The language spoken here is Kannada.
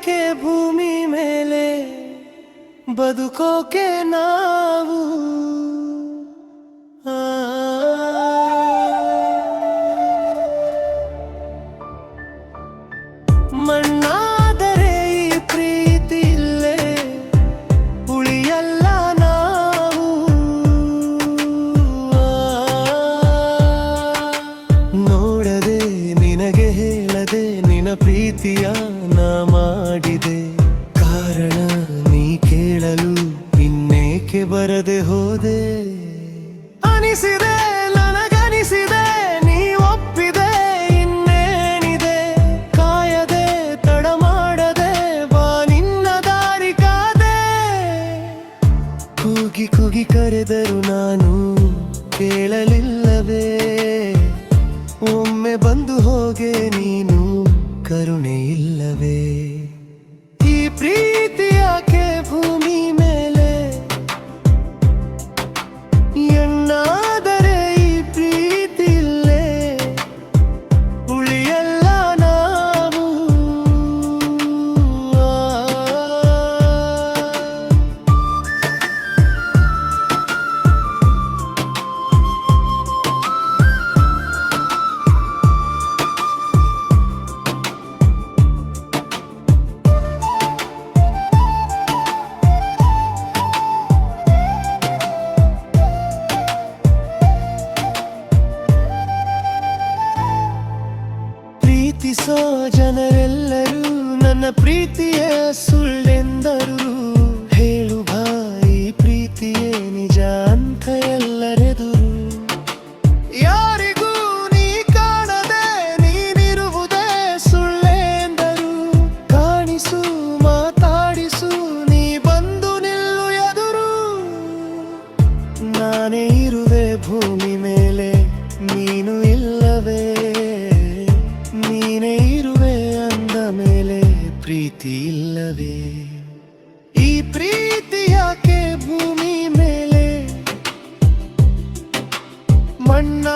ಯಾಕೆ ಭೂಮಿ ಮೇಲೆ ಬದುಕೋಕೆ ನಾವು ಮಣ್ಣಾದರೆ ಈ ಪ್ರೀತಿ ಇಲ್ಲೇ ಉಳಿಯಲ್ಲ ನಾವು ನೋಡದೆ ನಿನಗೆ ಹೇಳದೆ ನಿನ್ನ ಪ್ರೀತಿಯ ನಾ ಮಾಡಿದೆ ಕಾರಣ ನೀ ಕೇಳಲು ಇನ್ನೇಕೆ ಬರದೆ ಹೋದೆ ಅನಿಸಿದೆ ನನಗನಿಸಿದೆ ನೀ ಒಪ್ಪಿದೆ ಇನ್ನೇನಿದೆ ಕಾಯದೆ ತಡ ಮಾಡದೆ ಬಾ ನಿನ್ನ ದಾರಿ ಕಾದೆ ಕೂಗಿ ಕೂಗಿ ಕರೆದರು ನಾನು ಕೇಳಲಿಲ್ಲವೇ ಒಮ್ಮೆ ಬಂದು ಹೋಗೆ ನೀನು ಕರುಣೆ ಇಲ್ಲವೇ ಈ ಪ್ರೀತಿ ಯಾಕೆ ಭೂಮಿ ಮೇಲೆ ಎನ್ನಾದರೆ ಈ ಪ್ರೀತಿ ಇಲ್ಲೇ ಉಳಿಯಲ್ಲ ನಾವು ಪ್ರೀತಿಸೋ ಜನರೆಲ್ಲರೂ ನನ್ನ ಪ್ರೀತಿಯ ಸುಳ್ಳೆಂದರು ಹೇಳು ಭಾಯಿ ಪ್ರೀತಿಯೇ ನಿಜ ಅಂತ ಎಲ್ಲರೆದುರು ಯಾರಿಗೂ ನೀ ಕಾಣದೆ ನೀನಿರುವುದೇ ಸುಳ್ಳೆಂದರು ಕಾಣಿಸು ಮಾತಾಡಿಸು ನೀ ಬಂದು ನಿಲ್ಲು ಎದುರು ನಾನೇ ಇರುವೆ ಭೂಮಿ ಮೇಲೆ ನೀನು ಇಲ್ಲವೇ ನೀನೇ ಇರುವೆ ಅಂದ ಮೇಲೆ ಪ್ರೀತಿ ಇಲ್ಲವೇ ಈ ಪ್ರೀತಿ ಯಾಕೆ ಭೂಮಿ ಮೇಲೆ ಮಣ್ಣಾ